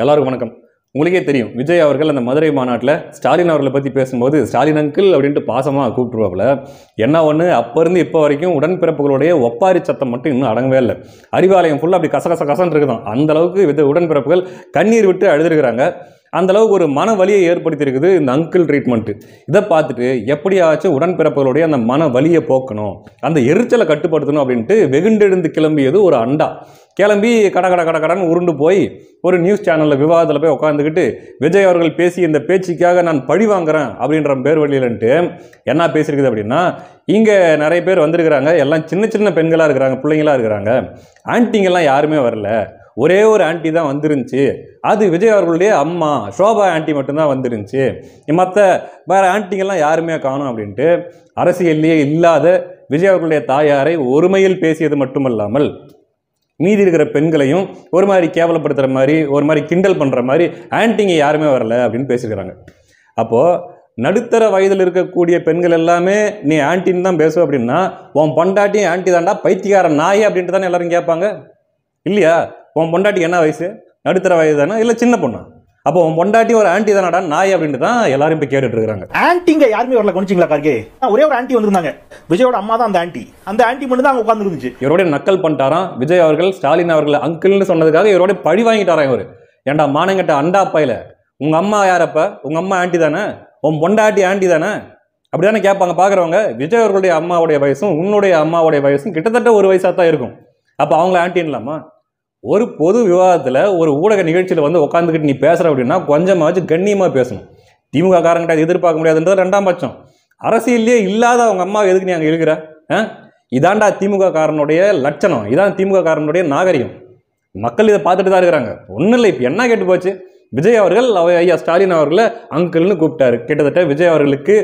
எல்லாருக்கும் வணக்கம். உங்களுக்கே தெரியும், விஜய் அவர்கள் அந்த மதுரை மாநாட்டில் ஸ்டாலின் அவர்களை பற்றி பேசும்போது ஸ்டாலின் அங்கிள் அப்படின்ட்டு பாசமாக கூப்பிட்டுருவாப்புல. என்ன ஒன்று, அப்போ இருந்து இப்போ வரைக்கும் உடன்பிறப்புகளுடைய ஒப்பாரி சத்தம் மட்டும் இன்னும் அடங்கவே இல்லை. அறிவாலயம் ஃபுல்லாக அப்படி கசகச கசன்னு இருக்குதான். அந்த அளவுக்கு உடன்பிறப்புகள் கண்ணீர் விட்டு அழுதுருக்கிறாங்க. அந்த அளவுக்கு ஒரு மன வலியை ஏற்படுத்தியிருக்குது இந்த அங்கிள் ட்ரீட்மெண்ட்டு. இதை பார்த்துட்டு எப்படியாச்சும் உடன்பிறப்புகளுடைய அந்த மன வலியை போக்கணும், அந்த எரிச்சலை கட்டுப்படுத்தணும் அப்படின்ட்டு வெகுண்டெழுந்து கிளம்பியது ஒரு அண்டா. கிளம்பி கடன்னு உருண்டு போய் ஒரு நியூஸ் சேனலில் விவாதத்தில் போய் உட்காந்துக்கிட்டு விஜய் அவர்கள் பேசி இந்த பேச்சுக்காக நான் பழி வாங்குறேன் அப்படின்ற பேர் வழியிலன்ட்டு என்ன பேசியிருக்குது அப்படின்னா, இங்கே நிறைய பேர் வந்திருக்கிறாங்க, எல்லாம் சின்ன சின்ன பெண்களாக இருக்கிறாங்க, பிள்ளைங்களாக இருக்கிறாங்க, ஆன்ட்டிங்கெல்லாம் யாருமே வரல, ஒரே ஒரு ஆன்ட்டி தான் வந்துருந்துச்சு, அது விஜய் அவர்களுடைய அம்மா ஷோபா ஆன்ட்டி மட்டும்தான் வந்துருந்துச்சு, மற்ற வேறு ஆன்ட்டிங்கெல்லாம் யாருமே காணும் அப்படின்ட்டு அரசியல்லையே இல்லாத விஜய் அவர்களுடைய தாயாரை ஒருமையில் பேசியது மட்டுமல்லாமல் மீதி இருக்கிற பெண்களையும் ஒரு மாதிரி கேவலப்படுத்துகிற மாதிரி, ஒரு மாதிரி கிண்டல் பண்ணுற மாதிரி, ஆன்ட்டிங்க யாருமே வரல அப்படின்னு பேசியிருக்கிறாங்க. அப்போது நடுத்தர வயதில் இருக்கக்கூடிய பெண்கள் எல்லாமே நீ ஆன்ட்டின்னு தான் பேசுவ அப்படின்னா, உன் பொண்டாட்டியும் ஆன்ட்டி தாண்டா பைத்தியக்கார நாய் அப்படின்ட்டு தானே எல்லாரும் கேட்பாங்க இல்லையா? உன் பொண்டாட்டி என்ன வயசு? நடுத்தர வயது தானே, இல்லை சின்ன பொண்ணா? அப்போ உன் பொண்டாட்டி ஒரு ஆன்ட்டி தானடா நாய் அப்படின்ட்டு தான் எல்லாரும் இப்போ கேட்டுட்டு இருக்காங்க. ஆன்ட்டிங்க யாருமே வரல, கொஞ்சிங்களா கார்கே? ஒரே ஒரு ஆன்ட்டி வந்திருந்தாங்க, விஜயோட அம்மா தான் அந்த ஆன்ட்டி. அந்த ஆன்ட்டி மட்டும் தான் அங்க உட்கார்ந்து இருந்துச்சு. இவரோட நக்கல் பண்ணிட்டாராம் விஜய் அவர்கள். ஸ்டாலின் அவர்கள் அங்கிள்னு சொன்னதுக்காக இவரோட பழி வாங்கிட்டாராம் இவர். ஏன்டா மானங்கட்ட அண்டா பையில, உங்க அம்மா யாரப்ப? உங்க அம்மா ஆன்ட்டி தானே, உன் பொண்டாட்டி ஆன்ட்டி தானே அப்படிதானே கேட்பாங்க பார்க்குறவங்க. விஜய் அவர்களுடைய அம்மாவுடைய வயசும் உன்னுடைய அம்மாவுடைய வயசும் கிட்டத்தட்ட ஒரு வயசாக தான் இருக்கும். அப்போ அவங்கள ஆன்ட்டின்லாமா? ஒரு பொது விவாதத்தில் ஒரு ஊடக நிகழ்ச்சியில் வந்து உட்காந்துக்கிட்டு நீ பேசுகிற அப்படின்னா கொஞ்சமாச்சு கண்ணியமாக பேசணும். திமுக காரங்கிட்ட எதிர்பார்க்க முடியாதுன்றது ரெண்டாம் பட்சம். அரசியல்லே இல்லாத அவங்க அம்மாவை எதுக்கு நீ அங்கே இருக்கிற? இதாண்டா திமுக காரனுடைய லட்சணம், இதான் திமுக காரனுடைய நாகரிகம். மக்கள் இதை பார்த்துட்டு தான் இருக்கிறாங்க. ஒன்றும் இல்லை, இப்போ என்ன கேட்டு போச்சு, விஜய் அவர்கள் ஐயா ஸ்டாலின் அவர்களை அங்கிள்னு கூப்பிட்டாரு. கிட்டத்தட்ட விஜய் அவர்களுக்கு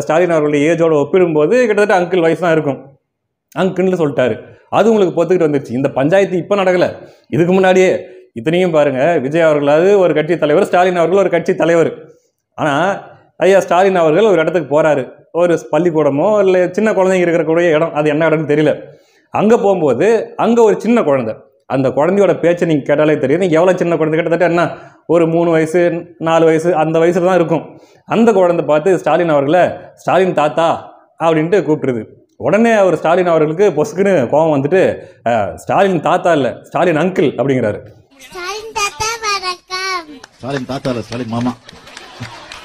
ஸ்டாலின் அவர்களுடைய ஏஜோட ஒப்பிடும்போது கிட்டத்தட்ட அங்கிள் வயசு தான் இருக்கும், அங்கிள்னு சொல்லிட்டாரு. அது உங்களுக்கு பொத்துக்கிட்டு வந்துருச்சு. இந்த பஞ்சாயத்து இப்போ நடக்கலை, இதுக்கு முன்னாடியே இத்தனையும் பாருங்க. விஜய் அவர்களாவது ஒரு கட்சி தலைவர், ஸ்டாலின் அவர்கள் ஒரு கட்சி தலைவர். ஆனால் ஐயா ஸ்டாலின் அவர்கள் ஒரு இடத்துக்கு போறாரு, ஒரு பள்ளிக்கூடமோ இல்லை சின்ன குழந்தைங்க இருக்கிறக்கூடிய இடம், அது என்ன இடம்னு தெரியல. அங்கே போகும்போது அங்கே ஒரு சின்ன குழந்தை, அந்த குழந்தையோட பேச்சை நீங்கள் கேட்டாலே தெரியும் எவ்வளோ சின்ன குழந்தை, கிட்டத்தட்ட என்ன ஒரு 3 வயசு 4 வயசு அந்த வயசுல தான் இருக்கும். அந்த குழந்தை பார்த்து ஸ்டாலின் அவர்களை ஸ்டாலின் தாத்தா அப்படின்ட்டு கூப்பிட்டுருது. உடனே அவர் ஸ்டாலின் அவர்களுக்கு பொசுக்குன்னு கோபம் வந்துட்டு, ஸ்டாலின் தாத்தா இல்லை ஸ்டாலின் அங்கிள் அப்படிங்கிறாரு. ஸ்டாலின் மாமா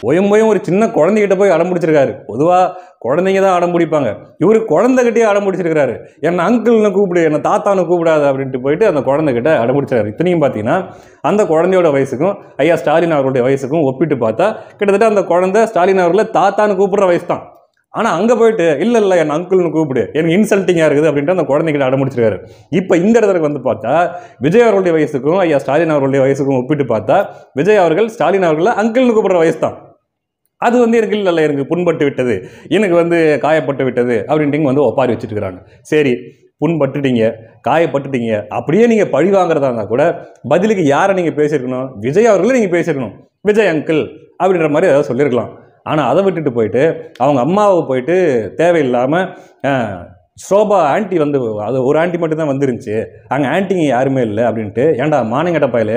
ஒயம்பொயும் ஒரு சின்ன குழந்தைகிட்ட போய் அடம் பிடிச்சிருக்காரு. பொதுவாக குழந்தைங்க தான் அடம் பிடிப்பாங்க, இவரு குழந்தைகிட்டே அடம் பிடிச்சிருக்காரு. என்ன அங்கிள்னு கூப்பிடு, என்ன தாத்தானு கூப்பிடாது அப்படின்ட்டு போயிட்டு அந்த குழந்தைகிட்ட அடம் பிடிச்சிருக்காரு. இத்தனையும் பார்த்தீங்கன்னா அந்த குழந்தையோட வயசுக்கும் ஐயா ஸ்டாலின் அவர்களுடைய வயசுக்கும் ஒப்பிட்டு பார்த்தா கிட்டத்தட்ட அந்த குழந்தை ஸ்டாலின் அவர்களை தாத்தான்னு கூப்பிடுற வயசு தான். ஆனால் அங்கே போயிட்டு இல்லை என் அங்கிள்னு கூப்பிடு, எனக்கு இன்சல்ட்டிங்காக இருக்குது அப்படின்ட்டு அந்த குழந்தைகிட்ட அடம்பிடிச்சிருக்காரு. இப்போ இந்த இடத்துக்கு வந்து பார்த்தா விஜய் அவர்களுடைய வயசுக்கும் ஐயா ஸ்டாலின் அவர்களுடைய வயசுக்கும் ஒப்பிட்டு பார்த்தா விஜய் அவர்கள் ஸ்டாலின் அவர்களை அங்கிள்னு கூப்பிடுற வயசு தான். அது வந்து எனக்கு இல்லை, எனக்கு புண்பட்டு விட்டது, எனக்கு காயப்பட்டு விட்டது அப்படின்ட்டு வந்து ஒப்பாரி வச்சுட்டு இருக்கிறாங்க. சரி, புண்பட்டுட்டீங்க, காயப்பட்டுட்டீங்க, அப்படியே நீங்கள் பழி வாங்குறதா இருந்தால் கூட பதிலுக்கு யாரை நீங்கள் பேசியிருக்கணும்? விஜய் அவர்களை நீங்கள் பேசியிருக்கணும். விஜய் அங்கிள் அப்படின்ற மாதிரி ஏதாவது சொல்லியிருக்கலாம். ஆனால் அதை விட்டுட்டு போயிட்டு அவங்க அம்மாவை போயிட்டு தேவையில்லாமல் ஷோபா ஆன்ட்டி வந்து, அது ஒரு ஆன்ட்டி மட்டும்தான் வந்துருந்துச்சு, அங்கே ஆன்ட்டிங்க யாருமே இல்லை அப்படின்ட்டு. ஏன்டா மானங்கட்ட பையில,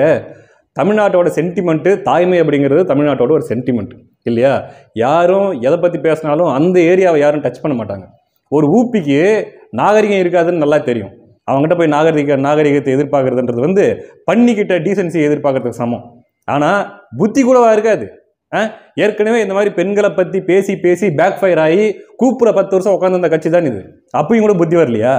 தமிழ்நாட்டோட சென்டிமெண்ட்டு தாய்மை அப்படிங்கிறது தமிழ்நாட்டோட ஒரு சென்டிமெண்ட் இல்லையா? யாரும் எதை பற்றி பேசினாலும் அந்த ஏரியாவை யாரும் டச் பண்ண மாட்டாங்க. ஒரு ஊப்பிக்கு நாகரிகம் இருக்காதுன்னு நல்லா தெரியும். அவங்ககிட்ட போய் நாகரிகத்தை எதிர்பார்க்கறதுன்றது வந்து பண்ணிக்கிட்ட டீசென்சி எதிர்பார்க்கறதுக்கு சமம். ஆனால் புத்தி கூடவா இருக்காது. ஏற்கனவே இந்த மாதிரி பெண்களை பற்றி பேசி பேசி பேக் ஃபயர் ஆகி கூப்பிட 10 வருஷம் உட்காந்துருந்த கட்சி தான் இது. அப்பயும் கூட புத்தி வரலையா?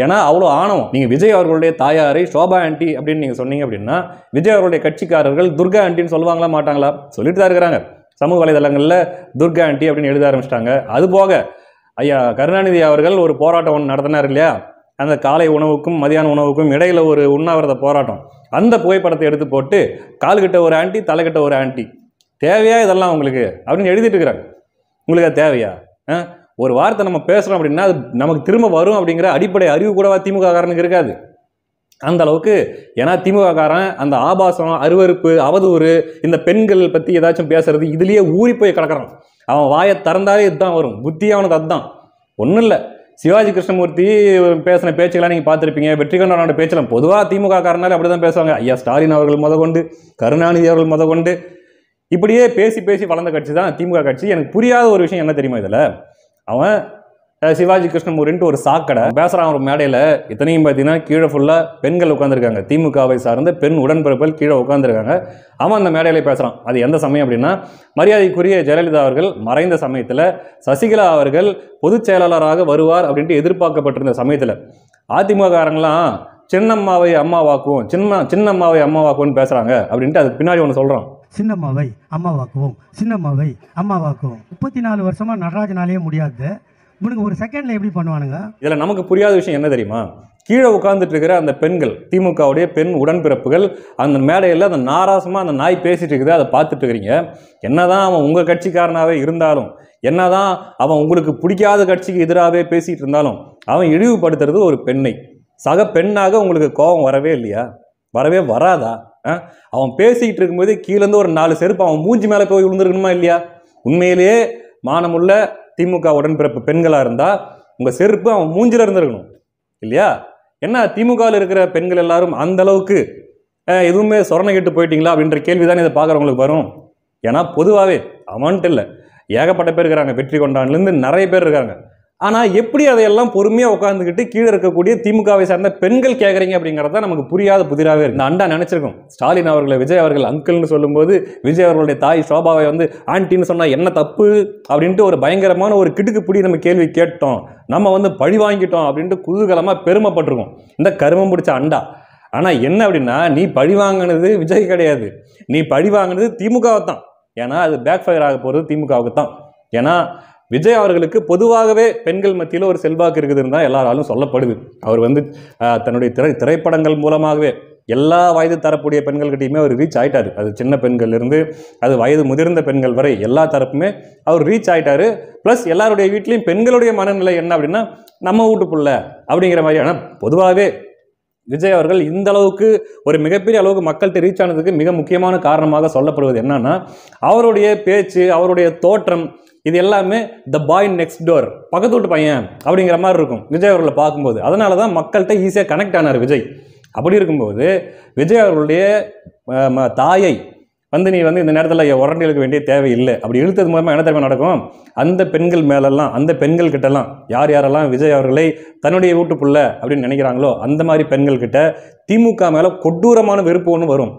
ஏன்னா அவ்வளோ ஆணவம். நீங்கள் விஜய் அவர்களுடைய தாயாரை ஷோபா ஆன்ட்டி அப்படின்னு நீங்கள் சொன்னீங்க அப்படின்னா விஜய் அவர்களுடைய கட்சிக்காரர்கள் துர்கா ஆன்ட்டின்னு சொல்லுவாங்களா மாட்டாங்களா? சொல்லிட்டு தான் இருக்கிறாங்க. சமூக வலைதளங்களில் துர்கா ஆன்ட்டி அப்படின்னு எழுத ஆரம்பிச்சிட்டாங்க. அதுபோக ஐயா கருணாநிதி அவர்கள் ஒரு போராட்டம் ஒன்று நடத்தினார் இல்லையா? அந்த காலை உணவுக்கும் மதியான உணவுக்கும் இடையில ஒரு உண்ணாவிரத போராட்டம். அந்த புகைப்படத்தை எடுத்து போட்டு கால்கிட்ட ஒரு ஆன்ட்டி, தலைக்கிட்ட ஒரு ஆன்ட்டி, தேவையா இதெல்லாம் உங்களுக்கு அப்படின்னு எழுதிட்டு இருக்கிறாங்க. உங்களுக்கு அது தேவையா? ஒரு வார்த்தை நம்ம பேசுகிறோம் அப்படின்னா அது நமக்கு திரும்ப வரும் அப்படிங்கிற அடிப்படை அறிவு கூடவா திமுக காரனுக்கு இருக்காது? அந்த அளவுக்கு. ஏன்னா திமுக காரன் அந்த ஆபாசம், அருவருப்பு, அவதூறு, இந்த பெண்கள் பற்றி ஏதாச்சும் பேசுறது இதுலேயே ஊறி போய் கிடக்கிறான். அவன் வாயை திறந்தாலே இதுதான் வரும், புத்தி அவனுக்கு அதுதான். ஒன்றும் இல்லை, சிவாஜி கிருஷ்ணமூர்த்தி பேசின பேச்சுக்கெல்லாம் நீங்கள் பார்த்துருப்பீங்க. வெற்றிகொண்டானோட பேச்செல்லாம் பொதுவாக திமுக காரனாலே அப்படி தான் பேசுவாங்க. ஐயா ஸ்டாலின் அவர்கள் முதற்கொண்டு, கருணாநிதி அவர்கள் முதற்கொண்டு இப்படியே பேசி பேசி வளர்ந்த கட்சி தான் திமுக கட்சி. எனக்கு புரியாத ஒரு விஷயம் என்ன தெரியுமா, இதில் அவன் சிவாஜி கிருஷ்ணமூர்த்தின்ட்டு ஒரு சாக்கடை பேசுகிறான் ஒரு மேடையில். இத்தனையும் பார்த்தீங்கன்னா கீழே ஃபுல்லாக பெண்கள் உட்காந்துருக்காங்க, திமுகவை சார்ந்த பெண் உடன்பிறப்புகள் கீழே உட்காந்துருக்காங்க. அவன் அந்த மேடையில பேசுகிறான். அது எந்த சமயம் அப்படின்னா, மரியாதைக்குரிய ஜெயலலிதா அவர்கள் மறைந்த சமயத்தில் சசிகலா அவர்கள் பொதுச் செயலாளராக வருவார் அப்படின்ட்டு எதிர்பார்க்கப்பட்டிருந்த சமயத்தில் அதிமுக காரங்களாம் சின்னம்மாவை அம்மாவாக்குவோம், சின்னம்மாவை அம்மாவாக்குவோம்னு பேசுகிறாங்க அப்படின்ட்டு அதுக்கு பின்னாடி ஒன்று சொல்கிறான். சின்னம்மாவை அம்மாவாக்குவோம், சின்னம்மாவை அம்மாவாக்குவோம். 34 வருஷமா நடராஜனாலேயே முடியாது. இவனுக்கு ஒரு செகண்ட்ல எப்படி பண்ணுவானுங்க? இதில் நமக்கு புரியாத விஷயம் என்ன தெரியுமா, கீழே உட்கார்ந்துட்டு இருக்கிற அந்த பெண்கள், திமுகவுடைய பெண் உடன்பிறப்புகள், அந்த மேடையில் அந்த நாராசமாக அந்த நாய் பேசிட்டு இருக்குது, அதை பார்த்துட்டு இருக்கிறீங்க. என்னதான் அவன் உங்கள் கட்சிக்காரனாகவே இருந்தாலும், என்னதான் அவன் உங்களுக்கு பிடிக்காத கட்சிக்கு எதிராகவே பேசிகிட்டு இருந்தாலும், அவன் இழிவுபடுத்துறது ஒரு பெண்ணை. சக பெண்ணாக உங்களுக்கு கோபம் வரவே இல்லையா? வரவே வராதா? அவன் பேசிக்கிட்டு இருக்கும்போது கீழேருந்து ஒரு 4 செருப்பு அவன் மூஞ்சி மேலே போய் விழுந்துருக்கணுமா இல்லையா? உண்மையிலேயே மானமுள்ள திமுக உடன்பிறப்பு பெண்களாக இருந்தால் உங்கள் செருப்பு அவன் மூஞ்சில் இருந்திருக்கணும் இல்லையா? என்ன திமுகவில் இருக்கிற பெண்கள் எல்லாரும் அந்த அளவுக்கு எதுவுமே சொரணை கெட்டு போயிட்டீங்களா அப்படின்ற கேள்வி தானே இதை பார்க்குறவங்களுக்கு வரும். ஏன்னா பொதுவாகவே அவன்ட்டு இல்லை, ஏகப்பட்ட பேர் இருக்கிறாங்க. வெற்றிகொண்டான்லேருந்து நிறைய பேர் இருக்காங்க. ஆனால் எப்படி அதையெல்லாம் பொறுமையாக உட்காந்துக்கிட்டு கீழே இருக்கக்கூடிய திமுகவை சார்ந்த பெண்கள் கேட்குறீங்க அப்படிங்கிறத நமக்கு புரியாத புதிராகவே இருக்கு. இந்த அண்டா நினச்சிருக்கோம், ஸ்டாலின் அவர்களை விஜய் அவர்கள் அங்கிள்னு சொல்லும்போது விஜய் அவர்களுடைய தாய் சோபாவை வந்து ஆன்ட்டின்னு சொன்னால் என்ன தப்பு அப்படின்ட்டு ஒரு பயங்கரமான ஒரு கிடுக்குப்பிடி நம்ம கேள்வி கேட்டோம், நம்ம வந்து பழி வாங்கிட்டோம் அப்படின்ட்டு குதூகலமாக பெருமைப்பட்டிருக்கோம் இந்த கருமம் பிடிச்ச அண்டா. ஆனால் என்ன அப்படின்னா, நீ பழி வாங்கினது விஜய் கிடையாது, நீ பழி வாங்கினது திமுகவை தான். ஏன்னா அது பேக் ஃபயர் ஆக போகிறது திமுகவுக்கு தான். ஏன்னா விஜய் அவர்களுக்கு பொதுவாகவே பெண்கள் மத்தியில் ஒரு செல்வாக்கு இருக்குதுன்னு தான் எல்லாராலும் சொல்லப்படுது. அவர் வந்து தன்னுடைய திரைப்படங்கள் மூலமாகவே எல்லா வயது தரக்கூடிய பெண்கள்கிட்டையுமே அவர் ரீச் ஆகிட்டார். அது சின்ன பெண்கள் இருந்து அது வயது முதிர்ந்த பெண்கள் வரை எல்லா தரப்புமே அவர் ரீச் ஆகிட்டார். ப்ளஸ் எல்லாருடைய வீட்லேயும் பெண்களுடைய மனநிலை என்ன அப்படின்னா, நம்ம வீட்டுக்குள்ள அப்படிங்கிற மாதிரி. ஆனால் பொதுவாகவே விஜய் அவர்கள் இந்த அளவுக்கு ஒரு மிகப்பெரிய அளவுக்கு மக்கள்கிட்ட ரீச் ஆனதுக்கு மிக முக்கியமான காரணமாக சொல்லப்படுவது என்னன்னா, அவருடைய பேச்சு, அவருடைய தோற்றம், இது எல்லாமே த பாய் நெக்ஸ்ட் டோர், பக்கத்து வீட்டு பையன் அப்படிங்கிற மாதிரி இருக்கும் விஜய் அவர்களை பார்க்கும்போது. அதனால தான் மக்கள்கிட்ட ஈஸியாக கனெக்ட் ஆனார் விஜய். அப்படி இருக்கும்போது விஜய் அவர்களுடைய தாயை வந்து நீ வந்து இந்த நேரத்தில் உரண்டி இழுக்க வேண்டிய தேவையில்லை. அப்படி இழுத்தது மூலமாக என்ன தெரியுமா நடக்கும், அந்த பெண்கள் மேலெல்லாம், அந்த பெண்கள் கிட்டலாம், யார் யாரெல்லாம் விஜய் அவர்களை தன்னுடைய வீட்டுக்குள்ள அப்படின்னு நினைக்கிறாங்களோ அந்த மாதிரி பெண்கள் கிட்ட திமுக மேலே கொடூரமான வெறுப்பு ஒன்று வரும்.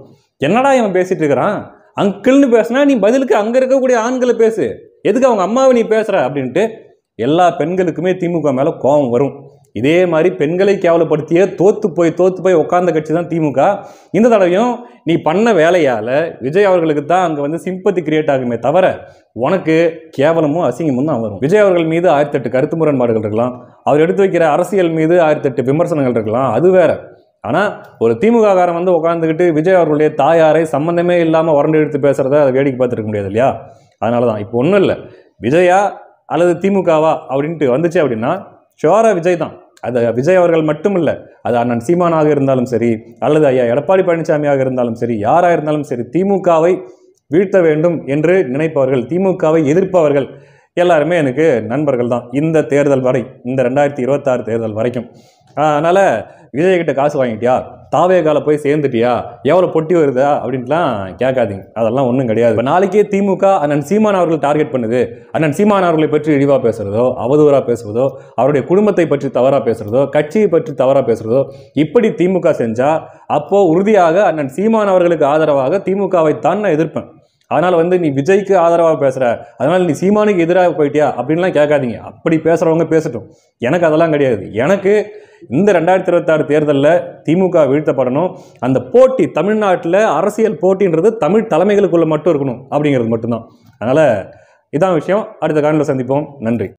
என்னடா இவன் பேசிட்டு இருக்கிறான், அங்கிள்னு பேசுனா நீ பதிலுக்கு அங்கே இருக்கக்கூடிய ஆண்களை பேசு, எதுக்கு அவங்க அம்மாவை நீ பேசுகிற அப்படின்ட்டு எல்லா பெண்களுக்குமே திமுக மேலே கோபம் வரும். இதே மாதிரி பெண்களை கேவலப்படுத்தியே தோத்து போய் உட்கார்ந்த கட்சி தான் திமுக. இந்த தடவையும் நீ பண்ண வேலையால் விஜய் அவர்களுக்கு தான் அங்கே வந்து சிம்பத்தி கிரியேட் ஆகுமே தவிர உனக்கு கேவலமும் அசிங்கமும் தான் வரும். விஜய் அவர்கள் மீது 1008 கருத்து முரண்பாடுகள் இருக்கலாம், அவர் எடுத்து வைக்கிற அரசியல் மீது 1008 விமர்சனங்கள் இருக்கலாம், அது வேற. ஆனால் ஒரு திமுக காரன் வந்து உட்காந்துக்கிட்டு விஜய் அவர்களுடைய தாயாரை சம்மந்தமே இல்லாமல் உரண்டு எடுத்து பேசுகிறத அதை வேடிக்கை பார்த்துருக்க முடியாது இல்லையா? அதனால தான் இப்போ ஒன்றும் இல்லை, விஜயா அல்லது திமுகவா அப்படின்ட்டு வந்துச்சு அப்படின்னா ஷோரா விஜய் தான். அது விஜய் அவர்கள் மட்டும் இல்லை, அது அண்ணன் சீமானாக இருந்தாலும் சரி, அல்லது ஐயா எடப்பாடி பழனிசாமியாக இருந்தாலும் சரி, யாராக இருந்தாலும் சரி, திமுகவை வீழ்த்த வேண்டும் என்று நினைப்பவர்கள், திமுகவை எதிர்ப்பவர்கள் எல்லாருமே எனக்கு நண்பர்கள் தான் இந்த தேர்தல் வரை, இந்த 2026 தேர்தல் வரைக்கும். அதனால் விஜய்கிட்ட காசு வாங்கிட்டியா, தாவேகால போய் சேர்ந்துட்டியா, எவ்வளோ பொட்டி வருதா அப்படின்ட்டுலாம் கேட்காதீங்க, அதெல்லாம் ஒன்றும் கிடையாது. இப்போ நாளைக்கே திமுக அண்ணன் சீமான் அவர்கள் டார்கெட் பண்ணுது, அண்ணன் சீமான் அவர்களை பற்றி இழிவாக பேசுகிறதோ, அவதூறாக பேசுவதோ, அவருடைய குடும்பத்தை பற்றி தவறாக பேசுகிறதோ, கட்சியை பற்றி தவறாக பேசுகிறதோ இப்படி திமுக செஞ்சால் அப்போது உறுதியாக அண்ணன் சீமான் அவர்களுக்கு ஆதரவாக திமுகவை தான் நான் எதிர்ப்பேன். அதனால் வந்து நீ விஜய்க்கு ஆதரவாக பேசுகிற, அதனால் நீ சீமானுக்கு எதிராக போயிட்டியா அப்படின்லாம் கேட்காதீங்க. அப்படி பேசுகிறவங்க பேசட்டும், எனக்கு அதெல்லாம் கிடையாது. எனக்கு இந்த 2026 தேர்தலில் திமுக வீழ்த்தப்படணும். அந்த போட்டி தமிழ்நாட்டில் அரசியல் போட்டின்றது தமிழ் தலைமைகளுக்குள்ளே மட்டும் இருக்கணும் அப்படிங்கிறது மட்டும்தான். அதனால் இதான் விஷயம். அடுத்த காணொளியில் சந்திப்போம். நன்றி.